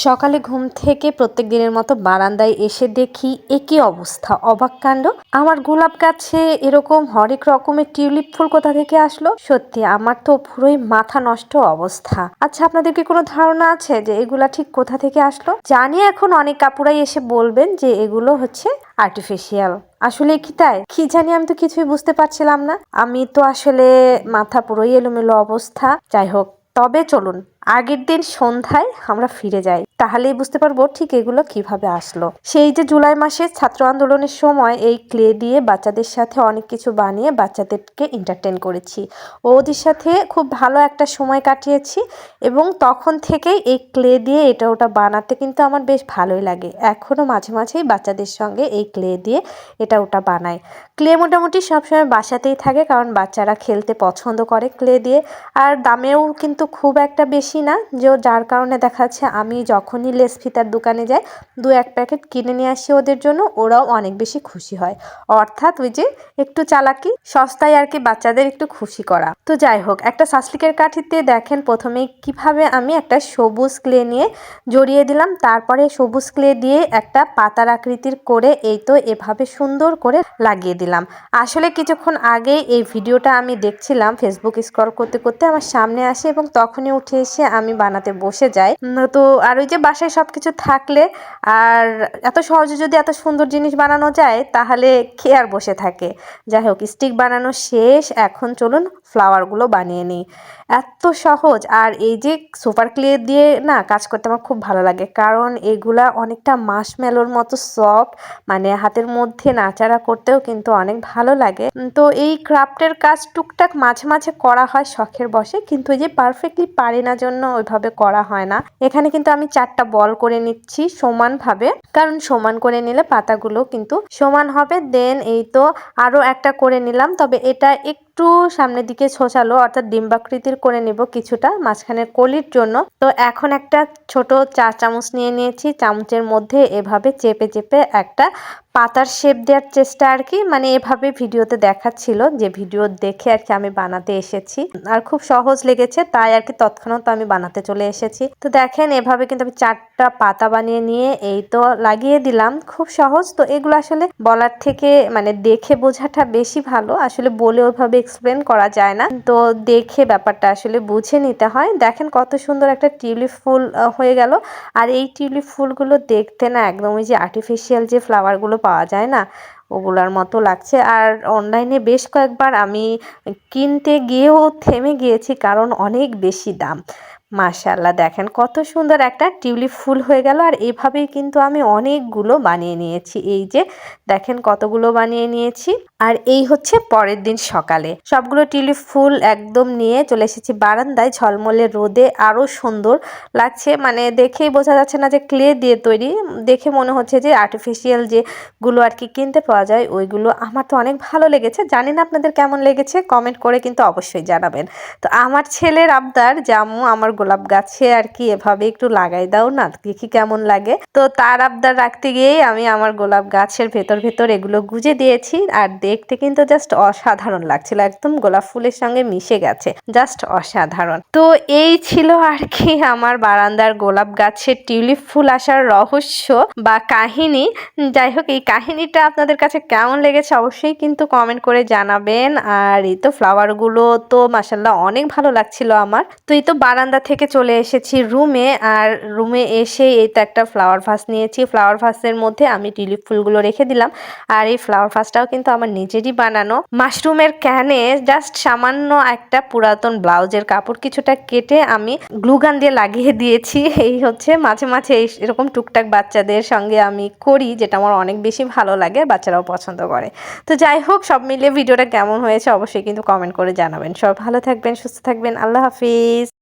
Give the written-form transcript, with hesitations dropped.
সকালে ঘুম থেকে প্রত্যেক দিনের মতো বারান্দায় এসে দেখি একই অবস্থা, অবাক কাণ্ড। আমার গোলাপ গাছে এরকম হরেক রকমের টিউলিপ ফুল কোথা থেকে আসলো? সত্যি আমার তো পুরোই মাথা নষ্ট অবস্থা। আচ্ছা, আপনাদের কি কোনো ধারণা আছে যে এগুলা ঠিক কোথা থেকে আসলো? জানি এখন অনেক কাপুরাই এসে বলবেন যে এগুলো হচ্ছে আর্টিফিশিয়াল। আসলে কি তাই? কি জানি, আমি তো কিছুই বুঝতে পারছিলাম না। আমি তো আসলে মাথা পুরোই এলোমেলো অবস্থা। যাই হোক, তবে চলুন আগের দিন সন্ধ্যায় আমরা ফিরে যাই, তাহলেই বুঝতে পারবো ঠিক এগুলো কিভাবে আসলো। সেই যে জুলাই মাসে ছাত্র আন্দোলনের সময় এই ক্লে দিয়ে বাচ্চাদের সাথে অনেক কিছু বানিয়ে বাচ্চাদেরকে এন্টারটেন করেছি। ওদের সাথে খুব ভালো একটা সময় কাটিয়েছি এবং তখন থেকেই এই ক্লে দিয়ে এটা ওটা বানাতে কিন্তু আমার বেশ ভালোই লাগে। এখনও মাঝে মাঝেই বাচ্চাদের সঙ্গে এই ক্লে দিয়ে এটা ওটা বানাই। ক্লে মোটামুটি সবসময় বাসাতেই থাকে, কারণ বাচ্চারা খেলতে পছন্দ করে ক্লে দিয়ে। আর দামেও কিন্তু খুব একটা বেশি না, যার কারণে দেখা যাচ্ছে আমি যখনই লেস ফিতার দোকানে যাই 2-1 প্যাকেট কিনে নিয়ে আসি ওদের জন্য, ওরাও অনেক বেশি খুশি হয়। অর্থাৎ ওই যে একটু চালাকি, সস্তায় আর কি বাচ্চাদের একটু খুশি করা। তো যাই হোক, একটা সাসলিকের কাঠিতে দেখেন প্রথমে কিভাবে আমি একটা সবুজ ক্লে নিয়ে জড়িয়ে দিলাম, তারপরে সবুজ ক্লে দিয়ে একটা পাতার আকৃতির করে এই তো এভাবে সুন্দর করে লাগিয়ে দিলাম। আসলে কিছুক্ষণ আগে এই ভিডিওটা আমি দেখছিলাম, ফেসবুক স্ক্রল করতে করতে আমার সামনে আসে এবং তখনই উঠে এসে আমি বানাতে বসে যাই। তো আর ওই যে বাসায় সবকিছু থাকলে আর এত সহজে যদি এত সুন্দর জিনিস বানানো যায় তাহলে কে আর বসে থাকে। যাই হোক, স্টিক বানানো শেষ, এখন চলুন ফ্লাওয়ারগুলো বানিয়ে নিই। এত সহজ। আর এই যে সুপার ক্লে দিয়ে না কাজ করতে আমার খুব ভালো লাগে, কারণ এগুলা অনেকটা মাশমেলোর মতো সফট, মানে হাতের মধ্যে নাড়াচাড়া করতেও কিন্তু অনেক ভালো লাগে। তো এই ক্রাফটের কাজ টুকটাক মাঝে মাঝে করা হয় শখের বশে, কিন্তু এই যে পারফেক্টলি পারি না জন্য ওইভাবে করা হয় না। এখানে কিন্তু আমি 4টা বল করে নিচ্ছি সমানভাবে, কারণ সমান করে নিলে পাতাগুলো কিন্তু সমান হবে। দেন এই তো আরো একটা করে নিলাম, তবে এটা একটু সামনের দিকে ছোঁচালো, অর্থাৎ ডিম্বাকৃতির করে নিব কিছুটা মাঝখানের কলির জন্য। তো এখন একটা ছোট চা চামচ নিয়ে নিয়েছি, চামচের মধ্যে এভাবে চেপে চেপে একটা পাতার শেপ দেওয়ার চেষ্টা আর কি, মানে এভাবে ভিডিওতে দেখাচ্ছিল, যে ভিডিও দেখে আর কি আমি বানাতে এসেছি। আর খুব সহজ লেগেছে তাই আর কি তৎক্ষণাৎ আমি বানাতে চলে এসেছি। তো দেখেন এভাবে কিন্তু আমি 4টা পাতা বানিয়ে নিয়ে এই তো লাগিয়ে দিলাম। খুব সহজ। তো এগুলো আসলে বলার থেকে মানে দেখে বোঝাটা বেশি ভালো, আসলে বলে ওইভাবে এক্সপ্লেন করা যায় না, তো দেখে ব্যাপারটা আসলে বুঝে নিতে হয়। দেখেন কত সুন্দর একটা টিউলিপ ফুল হয়ে গেল। আর এই টিউলিপ ফুলগুলো দেখতে না একদম ওই যে আর্টিফিশিয়াল যে ফ্লাওয়ারগুলো পাওয়া যায় না, ওগুলার মতো লাগছে। আর অনলাইনে বেশ কয়েকবার আমি কিনতে গিয়েও থেমে গিয়েছি, কারণ অনেক বেশি দাম। মাশাআল্লাহ, দেখেন কত সুন্দর একটা টিউলিপ ফুল হয়ে গেল। আর এভাবেই কিন্তু আমি অনেকগুলো বানিয়ে নিয়েছি। এই যে দেখেন কতগুলো বানিয়ে নিয়েছি। আর এই হচ্ছে পরের দিন সকালে সবগুলো টিউলিপ ফুল একদম নিয়ে চলে এসেছি বারান্দায়। ঝলমলে রোদে আরো সুন্দর লাগছে, মানে দেখেই বোঝা যাচ্ছে না যে ক্লে দিয়ে তৈরি, দেখে মনে হচ্ছে যে আর্টিফিশিয়াল যেগুলো আর কি কিনতে পাওয়া যায় ওইগুলো। আমার তো অনেক ভালো লেগেছে, জানি না আপনাদের কেমন লেগেছে, কমেন্ট করে কিন্তু অবশ্যই জানাবেন। তো আমার ছেলের আবদার, জামু আমার গোলাপ গাছে আর কি এভাবে একটু লাগাই দাও না, দেখি কেমন লাগে। তো তার আবদার রাখতে গিয়েই আমি আমার গোলাপ গাছের ভেতর ভেতর এগুলো গুজে দিয়েছি। আর দেখতে কিন্তু জাস্ট অসাধারণ লাগছিল, একদম গোলাপ ফুলের সঙ্গে মিশে গেছে, জাস্ট অসাধারণ। তো এই ছিল আর কি আমার বারান্দার গোলাপ গাছের টিউলিপ ফুল আসার রহস্য বা কাহিনী। যাই হোক, এই কাহিনীটা আপনাদের কাছে কেমন লেগেছে অবশ্যই কিন্তু কমেন্ট করে জানাবেন। আর এই তো ফ্লাওয়ারগুলো তো মাশাআল্লাহ অনেক ভালো লাগছিল আমার। তো এই তো বারান্দা থেকে চলে এসেছি রুমে, আর রুমে এসে এই তো একটা ফ্লাওয়ার ভাস নিয়েছি। ফ্লাওয়ার ভাসের মধ্যে আমি টিউলিপ ফুলগুলো রেখে দিলাম। আর এই ফ্লাওয়ার ভাসটাও কিন্তু আমার নিজেরই বানানো। মাশরুমের ক্যানে জাস্ট সামান্য একটা পুরাতন ব্লাউজের কাপড় কিছুটা কেটে আমি গ্লুগান দিয়ে লাগিয়ে দিয়েছি। এই হচ্ছে মাঝে মাঝে এরকম টুকটাক বাচ্চাদের সঙ্গে আমি করি, যেটা আমার অনেক বেশি ভালো লাগে, বাচ্চারাও পছন্দ করে। তো যাই হোক, সব মিলিয়ে ভিডিওটা কেমন হয়েছে অবশ্যই কিন্তু কমেন্ট করে জানাবেন। সব ভালো থাকবেন, সুস্থ থাকবেন, আল্লাহ হাফিজ।